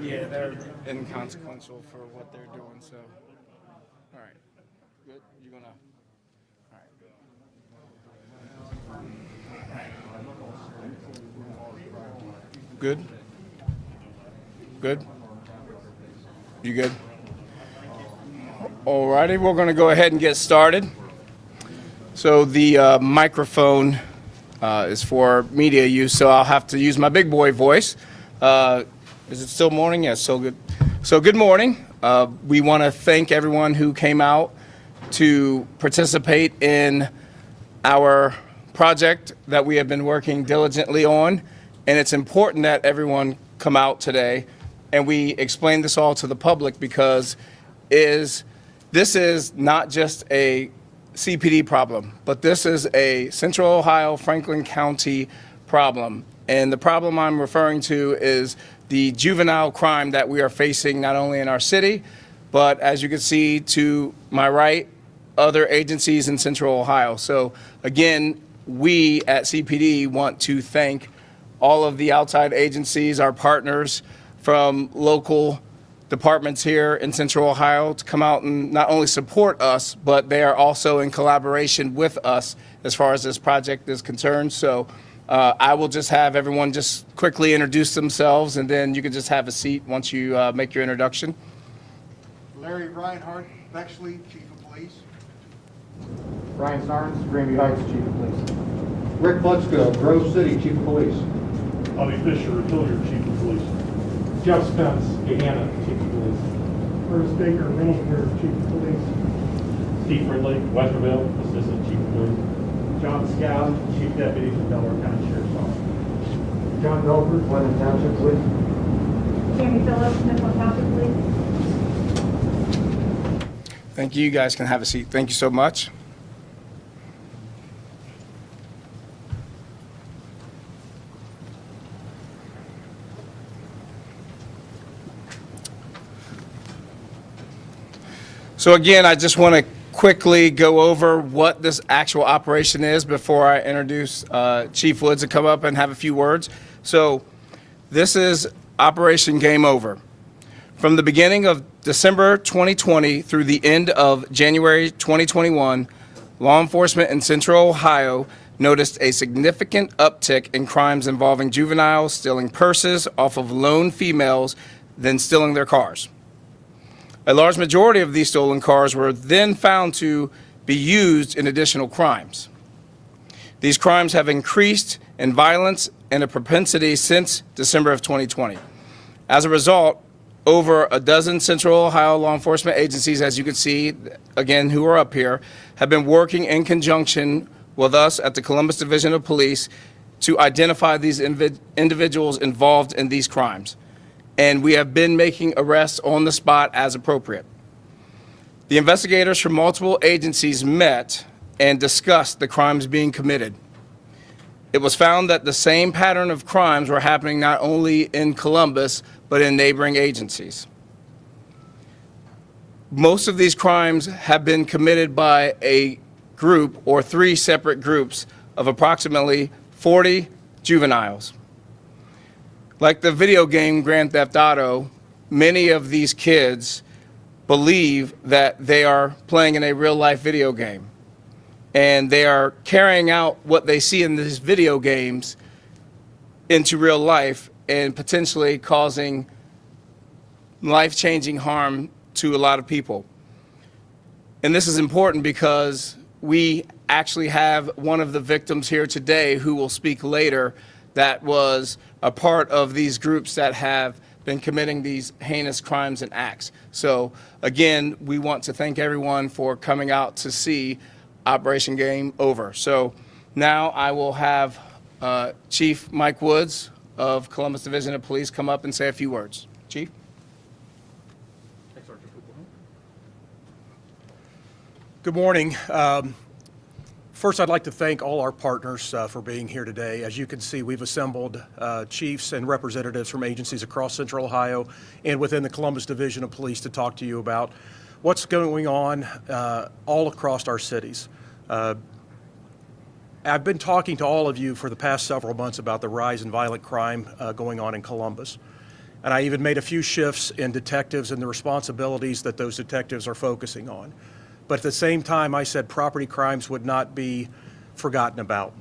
Yeah, they're inconsequential for what they're doing. So, all right, good. You're gonna. All right. Good. Good. You good? All righty, we're going to go ahead and get started. So the microphone is for media use, so I'll have to use my big boy voice. Is it still morning? Yes, so good. So good morning. We want to thank everyone who came out to participate in our project that we have been working diligently on, and it's important that everyone come out today and we explain this all to the public because this is not just a CPD problem, but this is a Central Ohio, Franklin County problem. And the problem I'm referring to is the juvenile crime that we are facing not only in our city, but as you can see to my right, other agencies in Central Ohio. So again, we at CPD want to thank all of the outside agencies, our partners from local departments here in Central Ohio to come out and not only support us, but they are also in collaboration with us as far as this project is concerned. So I will just have everyone just quickly introduce themselves, and then you can just have a seat once you make your introduction. Larry Reinhardt, Bexley, Chief of Police. Ryan Starnes, Grandview Heights, Chief of Police. Rick Butskill, Grove City, Chief of Police. Bobby Fisher, Hilliard, Chief of Police. Jeff Spence, Gahanna, Chief of Police. Bruce Baker, Middlesboro, Chief of Police. Steve Ridley, Westerville, Assistant Chief of Police. John Scow, Chief Deputy from Delaware County Sheriff's Office. John Belford, London Township Police. Jamie Phillips, Midland Township Police. Thank you. You guys can have a seat. Thank you so much. So again, I just want to quickly go over what this actual operation is before I introduce Chief Woods to come up and have a few words. So this is Operation Game Over. From the beginning of December 2020 through the end of January 2021, law enforcement in Central Ohio noticed a significant uptick in crimes involving juveniles stealing purses off of lone females, then stealing their cars. A large majority of these stolen cars were then found to be used in additional crimes. These crimes have increased in violence and a propensity since December of 2020. As a result, over a dozen Central Ohio law enforcement agencies, as you can see, again, who are up here, have been working in conjunction with us at the Columbus Division of Police to identify these individuals involved in these crimes. And we have been making arrests on the spot as appropriate. The investigators from multiple agencies met and discussed the crimes being committed. It was found that the same pattern of crimes were happening not only in Columbus, but in neighboring agencies. Most of these crimes have been committed by a group or three separate groups of approximately 40 juveniles. Like the video game Grand Theft Auto, many of these kids believe that they are playing in a real-life video game. And they are carrying out what they see in these video games into real life and potentially causing life-changing harm to a lot of people. And this is important because we actually have one of the victims here today who will speak later that was a part of these groups that have been committing these heinous crimes and acts. So again, we want to thank everyone for coming out to see Operation Game Over. So now I will have Chief Mike Woods of Columbus Division of Police come up and say a few words. Chief? Good morning. First, I'd like to thank all our partners for being here today. As you can see, we've assembled chiefs and representatives from agencies across Central Ohio and within the Columbus Division of Police to talk to you about what's going on all across our cities. I've been talking to all of you for the past several months about the rise in violent crime going on in Columbus. And I even made a few shifts in detectives and the responsibilities that those detectives are focusing on. But at the same time, I said property crimes would not be forgotten about.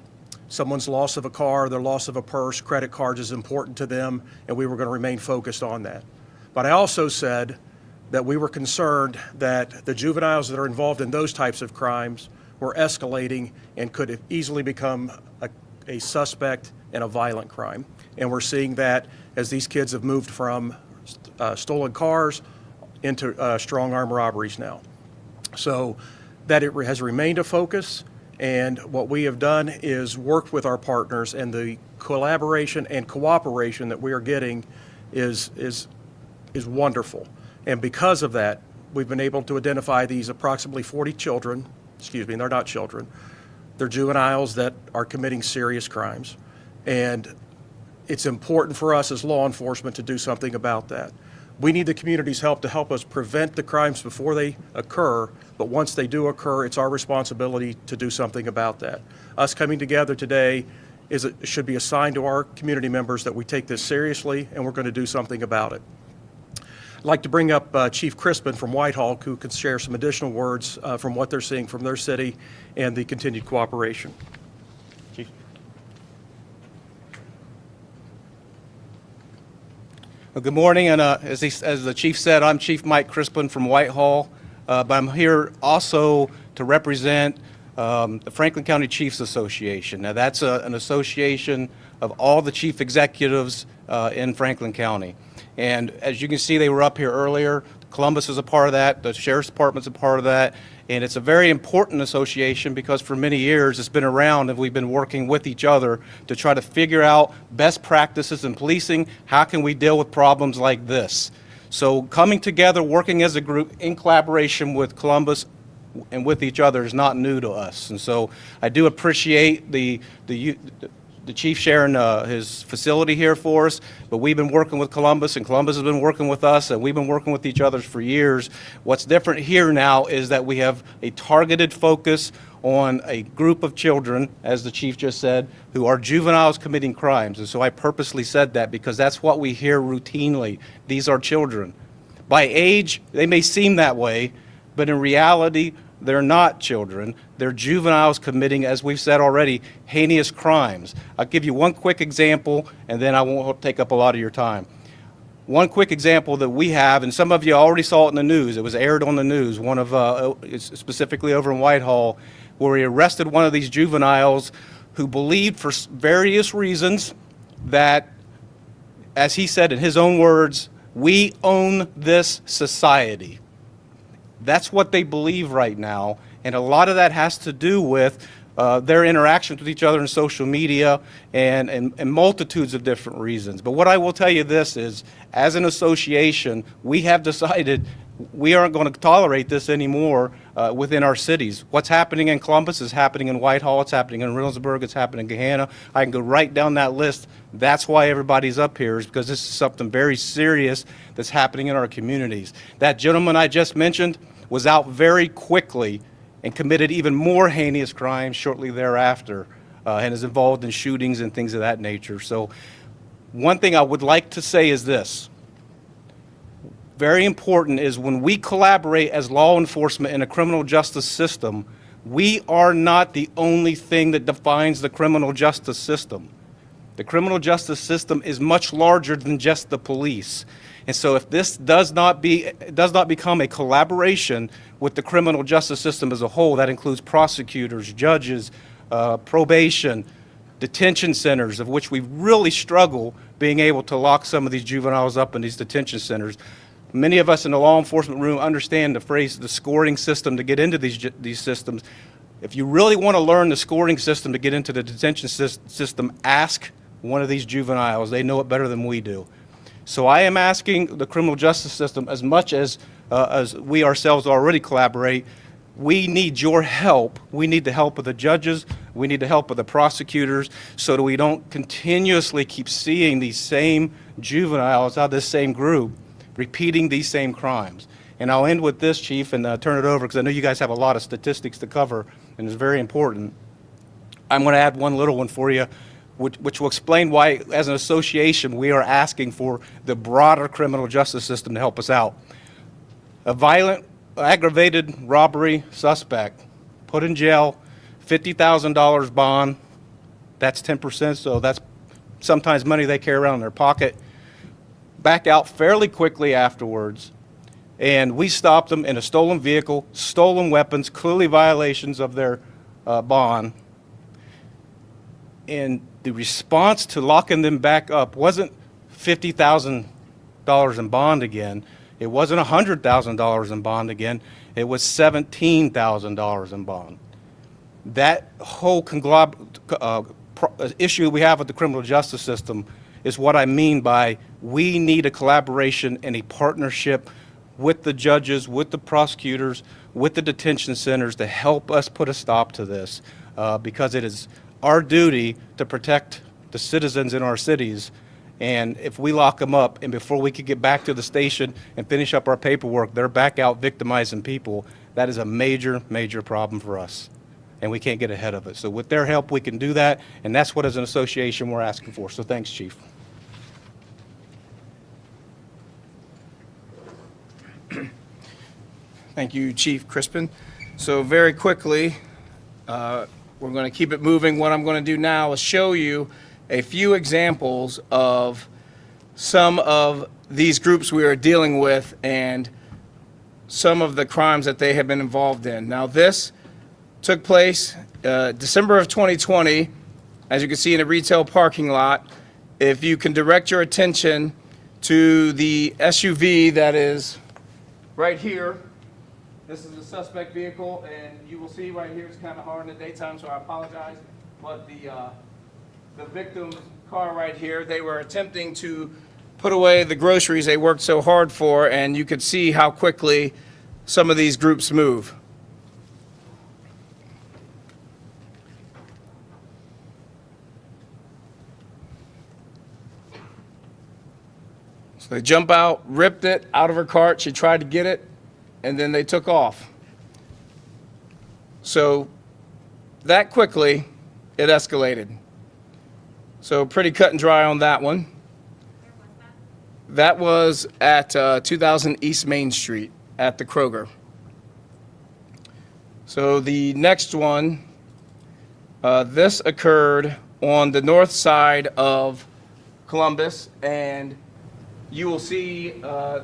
Someone's loss of a car, their loss of a purse, credit cards is important to them, and we were going to remain focused on that. But I also said that we were concerned that the juveniles that are involved in those types of crimes were escalating and could easily become a suspect in a violent crime. And we're seeing that as these kids have moved from stolen cars into strong arm robberies now. So that it has remained a focus, and what we have done is worked with our partners, and the collaboration and cooperation that we are getting is wonderful. And because of that, we've been able to identify these approximately 40 children, excuse me, they're not children, they're juveniles that are committing serious crimes. And it's important for us as law enforcement to do something about that. We need the community's help to help us prevent the crimes before they occur, but once they do occur, it's our responsibility to do something about that. Us coming together today should be a sign to our community members that we take this seriously and we're going to do something about it. I'd like to bring up Chief Crispin from Whitehall, who can share some additional words from what they're seeing from their city and the continued cooperation. Chief. Well, good morning, and as the chief said, I'm Chief Mike Crispin from Whitehall, but I'm here also to represent the Franklin County Chiefs Association. Now, that's an association of all the chief executives in Franklin County. And as you can see, they were up here earlier. Columbus is a part of that. The Sheriff's Department's a part of that. And it's a very important association because for many years it's been around and we've been working with each other to try to figure out best practices in policing. How can we deal with problems like this? So coming together, working as a group in collaboration with Columbus and with each other is not new to us. And so I do appreciate the chief sharing his facility here for us, but we've been working with Columbus, and Columbus has been working with us, and we've been working with each other for years. What's different here now is that we have a targeted focus on a group of children, as the chief just said, who are juveniles committing crimes. And so I purposely said that because that's what we hear routinely. These are children. By age, they may seem that way, but in reality, they're not children. They're juveniles committing, as we've said already, heinous crimes. I'll give you one quick example, and then I won't take up a lot of your time. One quick example that we have, and some of you already saw it in the news. It was aired on the news, one of specifically over in Whitehall, where we arrested one of these juveniles who believed for various reasons that, as he said in his own words, we own this society. That's what they believe right now, and a lot of that has to do with their interactions with each other in social media and multitudes of different reasons. But what I will tell you this is, as an association, we have decided we aren't going to tolerate this anymore within our cities. What's happening in Columbus is happening in Whitehall, it's happening in Reynoldsburg, it's happening in Gahanna. I can go right down that list. That's why everybody's up here, is because this is something very serious that's happening in our communities. That gentleman I just mentioned was out very quickly and committed even more heinous crimes shortly thereafter, and is involved in shootings and things of that nature. So one thing I would like to say is this. Very important is when we collaborate as law enforcement in a criminal justice system, we are not the only thing that defines the criminal justice system. The criminal justice system is much larger than just the police. And so if this does not become a collaboration with the criminal justice system as a whole, that includes prosecutors, judges, probation, detention centers, of which we really struggle being able to lock some of these juveniles up in these detention centers. Many of us in the law enforcement room understand the phrase, the scoring system, to get into these systems. If you really want to learn the scoring system to get into the detention system, ask one of these juveniles. They know it better than we do. So I am asking the criminal justice system, as much as we ourselves already collaborate, we need your help. We need the help of the judges. We need the help of the prosecutors so that we don't continuously keep seeing these same juveniles out of this same group repeating these same crimes. And I'll end with this, Chief, and turn it over, because I know you guys have a lot of statistics to cover, and it's very important. I'm going to add one little one for you. which will explain why, as an association, we are asking for the broader criminal justice system to help us out. A violent, aggravated robbery suspect, put in jail, $50,000 bond, that's 10%, so that's sometimes money they carry around in their pocket. Back out fairly quickly afterwards, and we stopped them in a stolen vehicle, stolen weapons, clearly violations of their bond. And the response to locking them back up wasn't $50,000 in bond again. It wasn't $100,000 in bond again. It was $17,000 in bond. That whole issue we have with the criminal justice system is what I mean by we need a collaboration and a partnership with the judges, with the prosecutors, with the detention centers to help us put a stop to this, because it is our duty to protect the citizens in our cities. And if we lock them up and before we could get back to the station and finish up our paperwork, they're back out victimizing people, that is a major, major problem for us. And we can't get ahead of it. So with their help, we can do that. And that's what, as an association, we're asking for. So thanks, Chief. Thank you, Chief Crispin. So very quickly, we're going to keep it moving. What I'm going to do now is show you a few examples of some of these groups we are dealing with and some of the crimes that they have been involved in. Now, this took place December of 2020, as you can see, in a retail parking lot. If you can direct your attention to the SUV that is right here. This is a suspect vehicle, and you will see right here, it's kind of hard in the daytime, so I apologize. But the victim's car right here, they were attempting to put away the groceries they worked so hard for, and you could see how quickly some of these groups move. So they jump out, ripped it out of her cart, she tried to get it, and then they took off. So that quickly, it escalated. So pretty cut and dry on that one. That was at 2000 East Main Street at the Kroger. So the next one, this occurred on the north side of Columbus, and you will see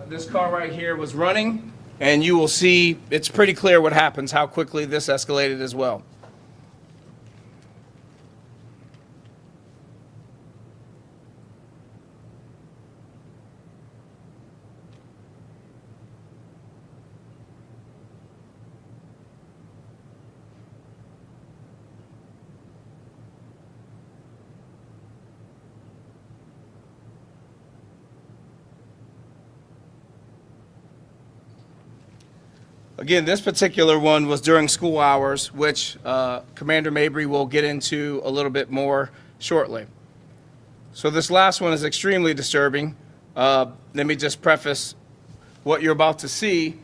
this car right here was running, and you will see it's pretty clear what happens, how quickly this escalated as well. Again, this particular one was during school hours, which Commander Mabry will get into a little bit more shortly. So this last one is extremely disturbing. Let me just preface what you're about to see.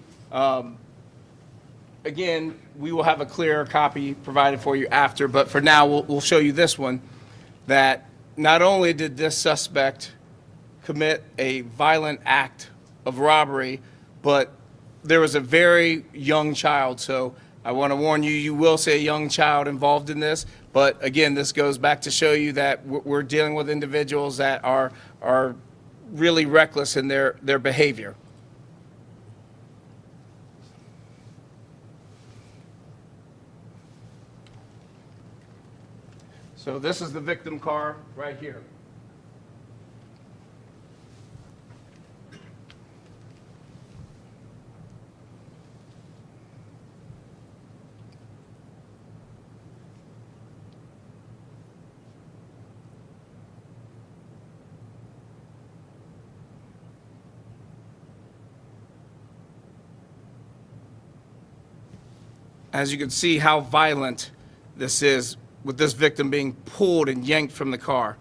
Again, we will have a clear copy provided for you after, but for now, we'll show you this one, that not only did this suspect commit a violent act of robbery, but there was a very young child. So I want to warn you, you will see a young child involved in this. But again, this goes back to show you that we're dealing with individuals that are really reckless in their behavior. So this is the victim car right here. As you can see how violent this is, with this victim being pulled and yanked from the car.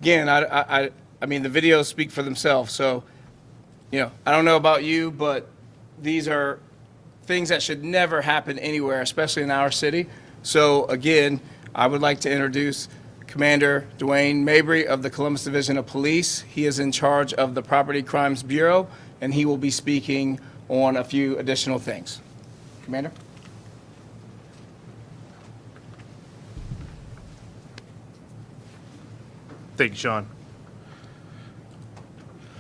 again, I mean, the videos speak for themselves. So, I don't know about you, but these are things that should never happen anywhere, especially in our city. So, again, I would like to introduce Commander Dwayne Mabry of the Columbus Division of Police. He is in charge of the Property Crimes Bureau, and he will be speaking on a few additional things. Commander? Thank you, Sean.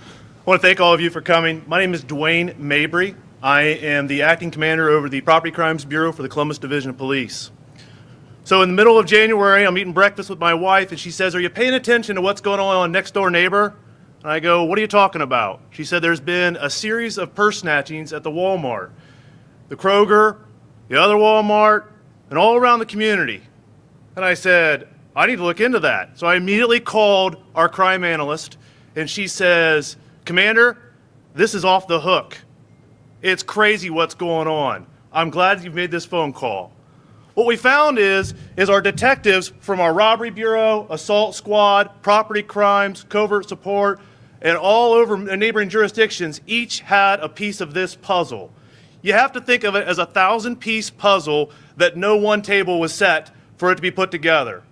I want to thank all of you for coming. My name is Dwayne Mabry. I am the acting commander over the Property Crimes Bureau for the Columbus Division of Police. So in the middle of January, I'm eating breakfast with my wife, and she says, "Are you paying attention to what's going on next door neighbor?" And I go, "What are you talking about?" She said, "There's been a series of purse snatchings at the Walmart, the Kroger, the other Walmart, and all around the community." And I said, "I need to look into that." So I immediately called our crime analyst, and she says, "Commander, this is off the hook. It's crazy what's going on. I'm glad you've made this phone call." What we found is our detectives from our robbery bureau, assault squad, property crimes, covert support, and all over neighboring jurisdictions each had a piece of this puzzle. You have to think of it as a 1,000-piece puzzle that no one table was set for it to be put together.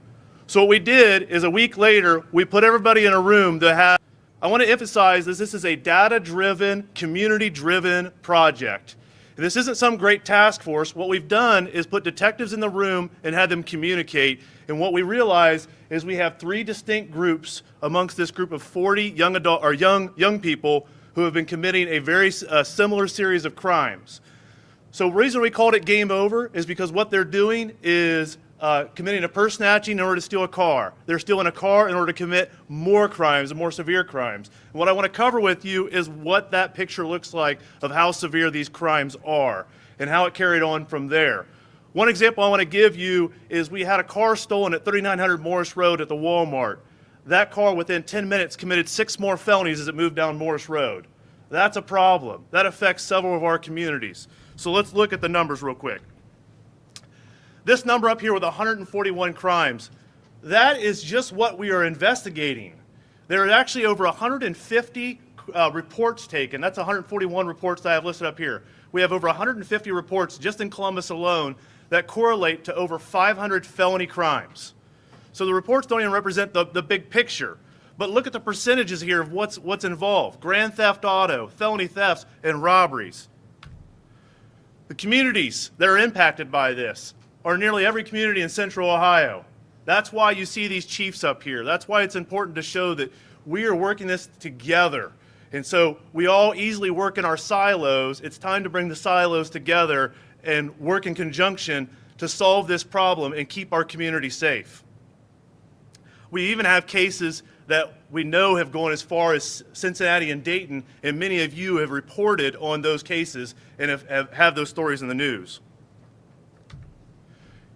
So what we did is a week later, we put everybody in a room that had, I want to emphasize this is a data-driven, community-driven project. This isn't some great task force. What we've done is put detectives in the room and had them communicate. And what we realize is we have 3 distinct groups amongst this group of 40 young people who have been committing a very similar series of crimes. So the reason we called it game over is because what they're doing is committing a purse snatching in order to steal a car. They're stealing a car in order to commit more crimes and more severe crimes. And what I want to cover with you is what that picture looks like of how severe these crimes are and how it carried on from there. One example I want to give you is we had a car stolen at 3900 Morris Road at the Walmart. That car within 10 minutes committed 6 more felonies as it moved down Morris Road. That's a problem. That affects several of our communities. So let's look at the numbers real quick. This number up here with 141 crimes, that is just what we are investigating. There are actually over 150 reports taken. That's 141 reports that I have listed up here. We have over 150 reports just in Columbus alone that correlate to over 500 felony crimes. So the reports don't even represent the big picture. But look at the percentages here of what's involved. Grand theft auto, felony thefts, and robberies. The communities that are impacted by this are nearly every community in Central Ohio. That's why you see these chiefs up here. That's why it's important to show that we are working this together. And so we all easily work in our silos. It's time to bring the silos together and work in conjunction to solve this problem and keep our community safe. We even have cases that we know have gone as far as Cincinnati and Dayton, and many of you have reported on those cases and have those stories in the news.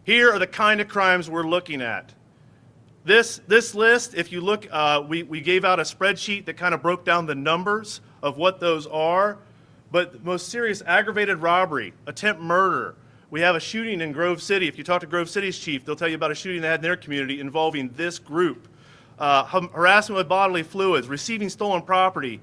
Here are the kind of crimes we're looking at. This list, if you look, we gave out a spreadsheet that kind of broke down the numbers of what those are. But the most serious, aggravated robbery, attempt murder. We have a shooting in Grove City. If you talk to Grove City's chief, they'll tell you about a shooting they had in their community involving this group. Harassment with bodily fluids, receiving stolen property.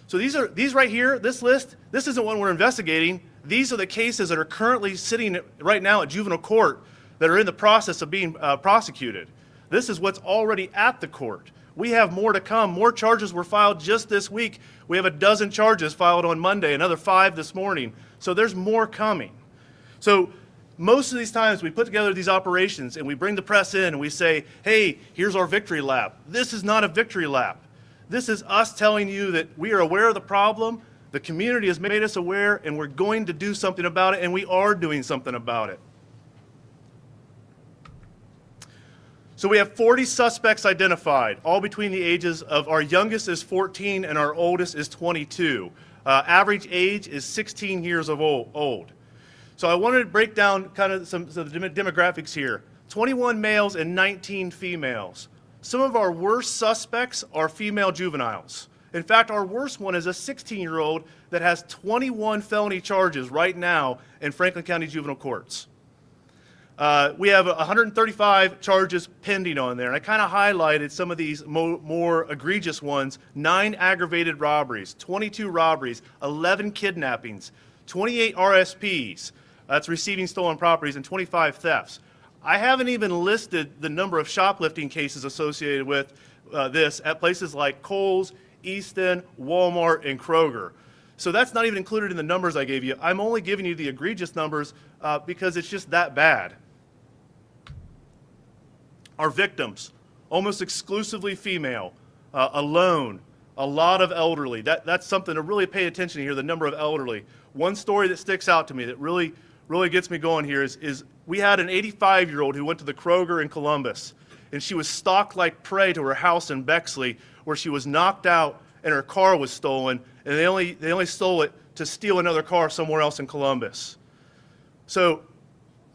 So these right here, this list, this isn't one we're investigating. These are the cases that are currently sitting right now at juvenile court that are in the process of being prosecuted. This is what's already at the court. We have more to come. More charges were filed just this week. We have a dozen charges filed on Monday, another 5 this morning. So there's more coming. So most of these times we put together these operations and we bring the press in and we say, hey, here's our victory lap. This is not a victory lap. This is us telling you that we are aware of the problem, the community has made us aware, and we're going to do something about it, and we are doing something about it. So we have 40 suspects identified, all between the ages of, our youngest is 14 and our oldest is 22. Average age is 16 years old. So I wanted to break down kind of some of the demographics here. 21 males and 19 females. Some of our worst suspects are female juveniles. In fact, our worst one is a 16-year-old that has 21 felony charges right now in Franklin County juvenile courts. We have 135 charges pending on there, and I kind of highlighted some of these more egregious ones. 9 aggravated robberies, 22 robberies, 11 kidnappings, 28 RSPs, that's receiving stolen properties, and 25 thefts. I haven't even listed the number of shoplifting cases associated with this at places like Kohl's, Easton, Walmart, and Kroger. So that's not even included in the numbers I gave you. I'm only giving you the egregious numbers because it's just that bad. Our victims, almost exclusively female, alone, a lot of elderly. That's something to really pay attention to here, the number of elderly. One story that sticks out to me that really gets me going here is we had an 85-year-old who went to the Kroger in Columbus, and she was stalked like prey to her house in Bexley, where she was knocked out and her car was stolen, and they only stole it to steal another car somewhere else in Columbus. So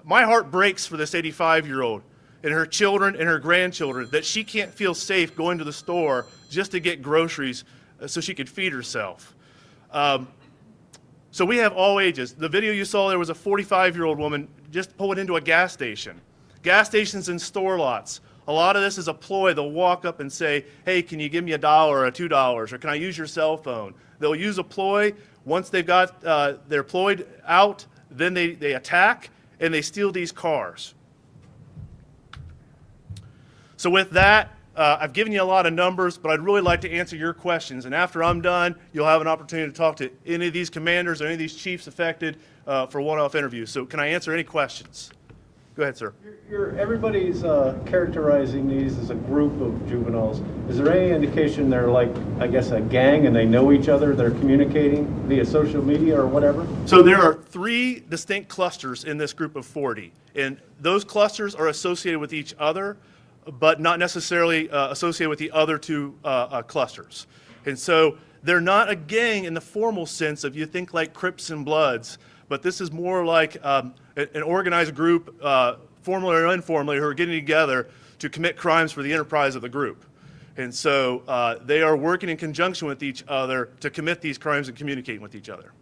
my heart breaks for this 85-year-old and her children and her grandchildren that she can't feel safe going to the store just to get groceries so she could feed herself. So we have all ages. The video you saw, there was a 45-year-old woman just pulling into a gas station. Gas stations and store lots. A lot of this is a ploy. They'll walk up and say, hey, can you give me $1 or $2, or can I use your cell phone? They'll use a ploy. Once they've got they're ployed out, then they attack and they steal these cars. So with that, I've given you a lot of numbers, but I'd really like to answer your questions. And after I'm done, you'll have an opportunity to talk to any of these commanders or any of these chiefs affected for one-off interviews. So can I answer any questions? Go ahead, sir. Everybody's characterizing these as a group of juveniles. Is there any indication they're like, I guess, a gang and they know each other, they're communicating via social media or whatever? So there are 3 distinct clusters in this group of 40, and those clusters are associated with each other, but not necessarily associated with the other 2 clusters. And so they're not a gang in the formal sense of you think like Crips and Bloods, but this is more like an organized group, formally or informally, who are getting together to commit crimes for the enterprise of the group. And so they are working in conjunction with each other to commit these crimes and communicating with each other.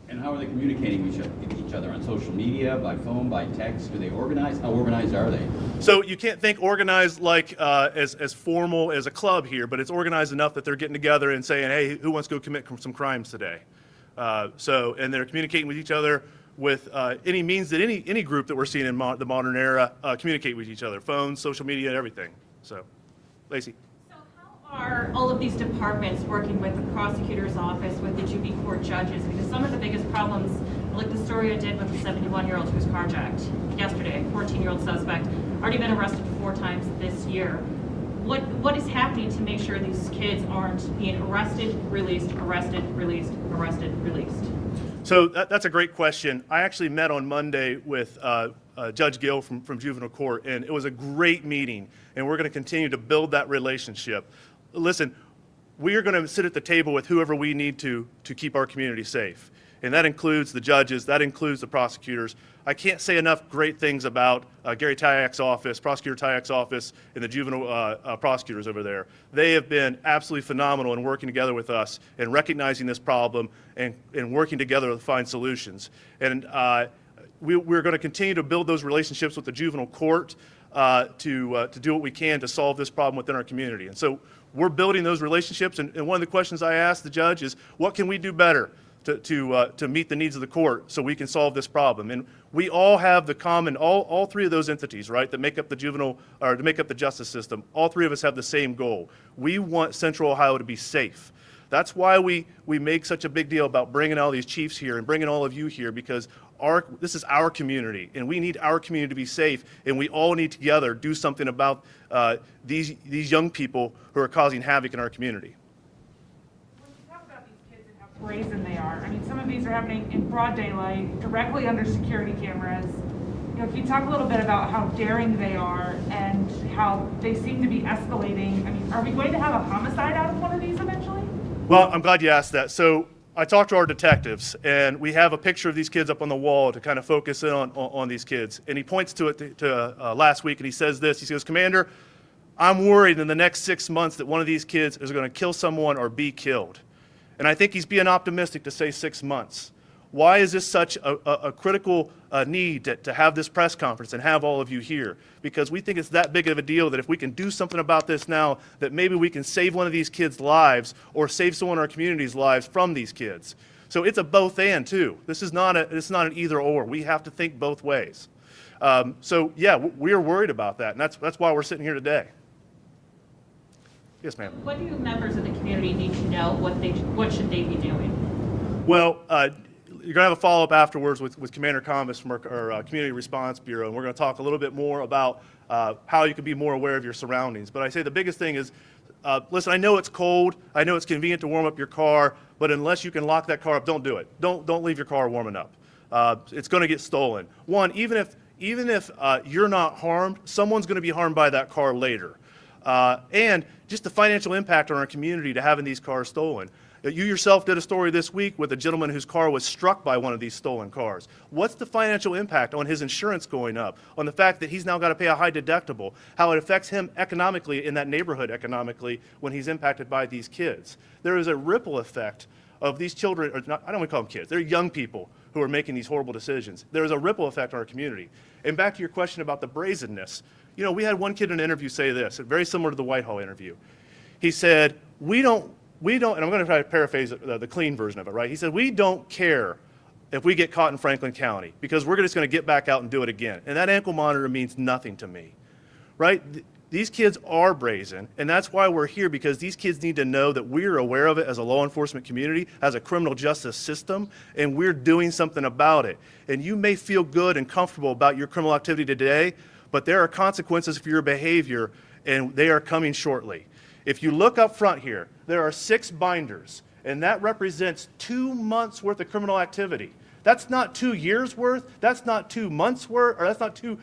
And how are they communicating with each other? On social media, by phone, by text? Do they organize? How organized are they? So you can't think organized like as formal as a club here, but it's organized enough that they're getting together and saying, hey, who wants to go commit some crimes today? And they're communicating with each other with any means that any group that we're seeing in the modern era communicate with each other, phones, social media, and everything. So, Lacey. So how are all of these departments working with the prosecutor's office, with the juvenile court judges? Because some of the biggest problems, like the story I did with the 71-year-old who was carjacked yesterday, a 14-year-old suspect, already been arrested 4 times this year. What is happening to make sure these kids aren't being arrested, released, arrested, released, arrested, released? So that's a great question. I actually met on Monday with Judge Gill from Juvenile Court, and it was a great meeting, and we're going to continue to build that relationship. Listen, we are going to sit at the table with whoever we need to keep our community safe, and that includes the judges, that includes the prosecutors. I can't say enough great things about Gary Tyak's office, Prosecutor Tyak's office, and the juvenile prosecutors over there. They have been absolutely phenomenal in working together with us and recognizing this problem and working together to find solutions. And we're going to continue to build those relationships with the juvenile court to do what we can to solve this problem within our community. And so we're building those relationships. And one of the questions I asked the judge is, what can we do better to meet the needs of the court so we can solve this problem? And we all have the common, all 3 of those entities, right, that make up the juvenile, or to make up the justice system, all 3 of us have the same goal. We want Central Ohio to be safe. That's why we make such a big deal about bringing all these chiefs here and bringing all of you here, because this is our community, and we need our community to be safe, and we all need together do something about these young people who are causing havoc in our community. Brazen they are. I mean, some of these are happening in broad daylight, directly under security cameras. You know, can you talk a little bit about how daring they are and how they seem to be escalating? I mean, are we going to have a homicide out of one of these eventually? Well, I'm glad you asked that. So I talked to our detectives, and we have a picture of these kids up on the wall to kind of focus in on these kids. And he points to it to last week, and he says this. He says, Commander, I'm worried in the next 6 months that one of these kids is going to kill someone or be killed. And I think he's being optimistic to say 6 months. Why is this such a critical need to have this press conference and have all of you here? Because we think it's that big of a deal that if we can do something about this now, that maybe we can save one of these kids' lives or save someone in our community's lives from these kids. So it's a both and too. This is not an either or. We have to think both ways. So yeah, we are worried about that, and that's why we're sitting here today. Yes, ma'am. What do members of the community need to know? What should they be doing? Well, you're going to have a follow-up afterwards with Commander Combs from our Community Response Bureau, and we're going to talk a little bit more about how you can be more aware of your surroundings. But I say the biggest thing is, listen, I know it's cold, I know it's convenient to warm up your car, but unless you can lock that car up, don't do it. Don't leave your car warming up. It's going to get stolen. One, even if you're not harmed, someone's going to be harmed by that car later. And just the financial impact on our community to having these cars stolen. You yourself did a story this week with a gentleman whose car was struck by one of these stolen cars. What's the financial impact on his insurance going up, on the fact that he's now got to pay a high deductible, how it affects him economically in that neighborhood economically when he's impacted by these kids? There is a ripple effect of these children, or not, I don't want to call them kids, they're young people who are making these horrible decisions. There is a ripple effect on our community. And back to your question about the brazenness, you know, we had one kid in an interview say this, very similar to the Whitehall interview. He said, we don't, and I'm going to try to paraphrase the clean version of it, right? He said, we don't care if we get caught in Franklin County because we're just going to get back out and do it again. And that ankle monitor means nothing to me, right? These kids are brazen, and that's why we're here, because these kids need to know that we're aware of it as a law enforcement community, as a criminal justice system, and we're doing something about it. And you may feel good and comfortable about your criminal activity today, but there are consequences for your behavior, and they are coming shortly. If you look up front here, there are 6 binders, and that represents 2 months worth of criminal activity. That's not 2 years worth, that's not 2 months worth, or that's not 2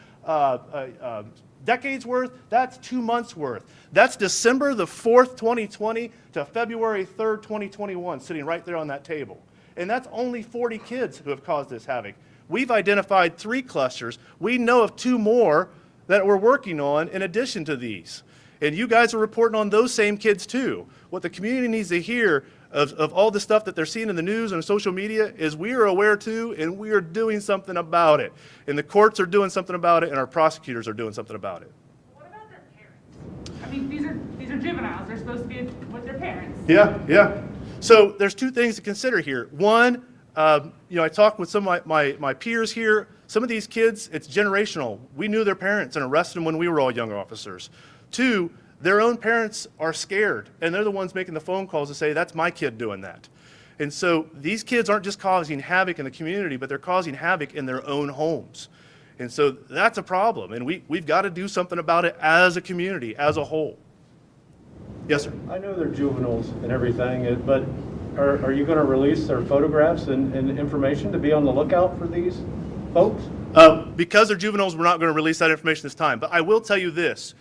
decades worth, that's 2 months worth. That's December the 4th, 2020 to February 3rd, 2021, sitting right there on that table. And that's only 40 kids who have caused this havoc. We've identified 3 clusters. We know of 2 more that we're working on in addition to these. And you guys are reporting on those same kids too. What the community needs to hear of all the stuff that they're seeing in the news and social media is we are aware too, and we are doing something about it. And the courts are doing something about it, and our prosecutors are doing something about it. What about their parents? I mean, these are juveniles. They're supposed to be with their parents. Yeah. So there's 2 things to consider here. One, I talked with some of my peers here. Some of these kids, it's generational. We knew their parents and arrested them when we were all young officers. 2, their own parents are scared, and they're the ones making the phone calls to say, that's my kid doing that. And so these kids aren't just causing havoc in the community, but they're causing havoc in their own homes. And so that's a problem, and we've got to do something about it as a community, as a whole. Yes, sir. I know they're juveniles and everything, but are you going to release their photographs and information to be on the lookout for these folks? Because they're juveniles, we're not going to release that information this time. But I will tell you this.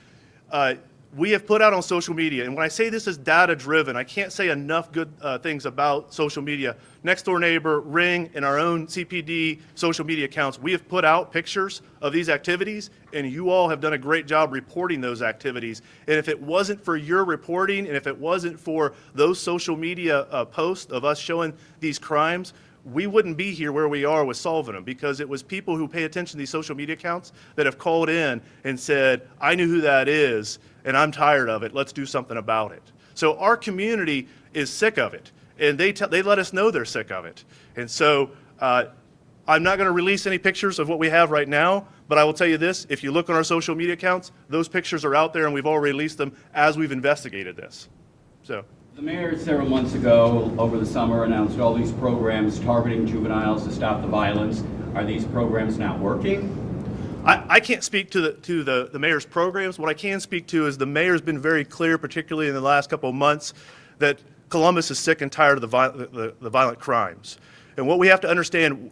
We have put out on social media, and when I say this is data-driven, I can't say enough good things about social media. Next Door Neighbor, Ring, and our own CPD social media accounts, we have put out pictures of these activities, and you all have done a great job reporting those activities. And if it wasn't for your reporting, and if it wasn't for those social media posts of us showing these crimes, we wouldn't be here where we are with solving them, because it was people who pay attention to these social media accounts that have called in and said, I knew who that is, and I'm tired of it. Let's do something about it. So our community is sick of it, and they let us know they're sick of it. And so I'm not going to release any pictures of what we have right now, but I will tell you this, if you look on our social media accounts, those pictures are out there, and we've already released them as we've investigated this. So. The mayor several months ago, over the summer, announced all these programs targeting juveniles to stop the violence. Are these programs not working? I can't speak to the mayor's programs. What I can speak to is the mayor's been very clear, particularly in the last couple of months, that Columbus is sick and tired of the violent crimes. And what we have to understand,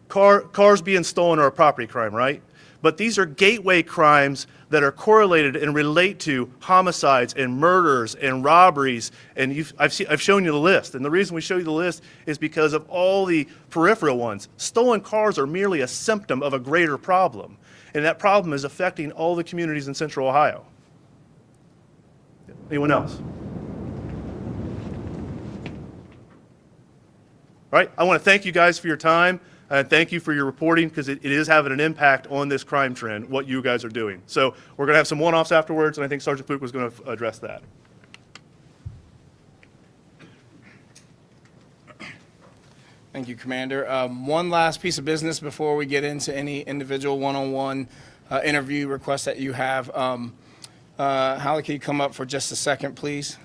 cars being stolen are a property crime, right? But these are gateway crimes that are correlated and relate to homicides and murders and robberies. And I've shown you the list. And the reason we show you the list is because of all the peripheral ones. Stolen cars are merely a symptom of a greater problem. And that problem is affecting all the communities in Central Ohio. Anyone else? All right, I want to thank you guys for your time, and thank you for your reporting, because it is having an impact on this crime trend, what you guys are doing. So we're going to have some one-offs afterwards, and I think Sergeant Pook was going to address that. Thank you, Commander. One last piece of business before we get into any individual one-on-one interview requests that you have. Holly, can you come up for just a second, please?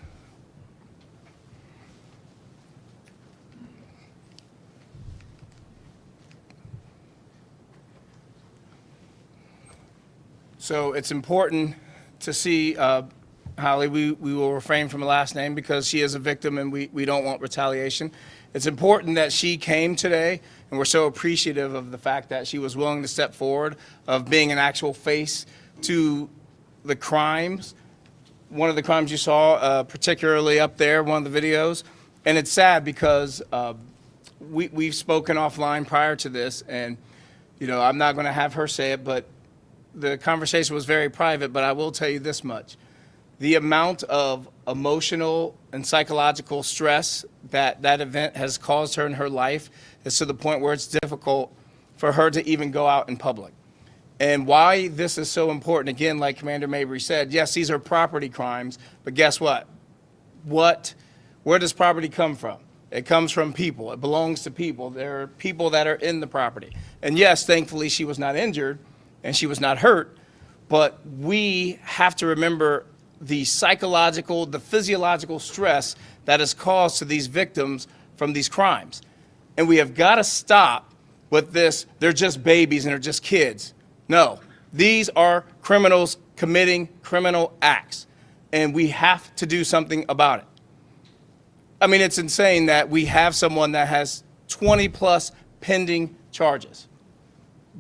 So it's important to see, Holly, we will refrain from a last name because she is a victim and we don't want retaliation. It's important that she came today, and we're so appreciative of the fact that she was willing to step forward, of being an actual face to the crimes. One of the crimes you saw, particularly up there, one of the videos. And it's sad because we've spoken offline prior to this, and I'm not going to have her say it, but the conversation was very private, but I will tell you this much. The amount of emotional and psychological stress that that event has caused her in her life is to the point where it's difficult for her to even go out in public. And why this is so important, again, like Commander Mabry said, yes, these are property crimes, but guess what? Where does property come from? It comes from people. It belongs to people. There are people that are in the property. And yes, thankfully, she was not injured and she was not hurt, but we have to remember the psychological, the physiological stress that is caused to these victims from these crimes. And we have got to stop with this, they're just babies and they're just kids. No, these are criminals committing criminal acts, and we have to do something about it. I mean, it's insane that we have someone that has 20 plus pending charges.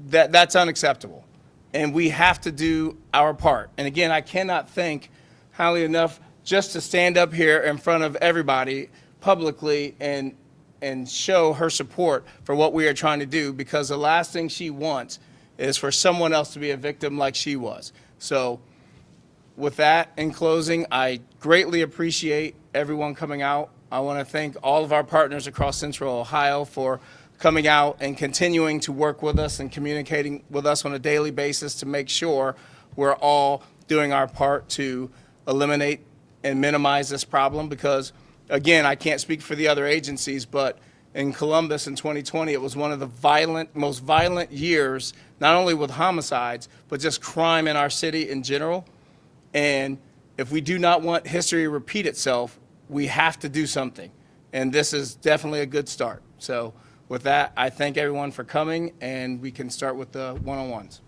That's unacceptable. And we have to do our part. And again, I cannot thank Holly enough just to stand up here in front of everybody publicly and show her support for what we are trying to do, because the last thing she wants is for someone else to be a victim like she was. So with that, in closing, I greatly appreciate everyone coming out. I want to thank all of our partners across Central Ohio for coming out and continuing to work with us and communicating with us on a daily basis to make sure we're all doing our part to eliminate and minimize this problem. Because, again, I can't speak for the other agencies, but in Columbus in 2020, it was one of the most violent years, not only with homicides, but just crime in our city in general. And if we do not want history to repeat itself, we have to do something. And this is definitely a good start. So with that, I thank everyone for coming, and we can start with the one-on-ones.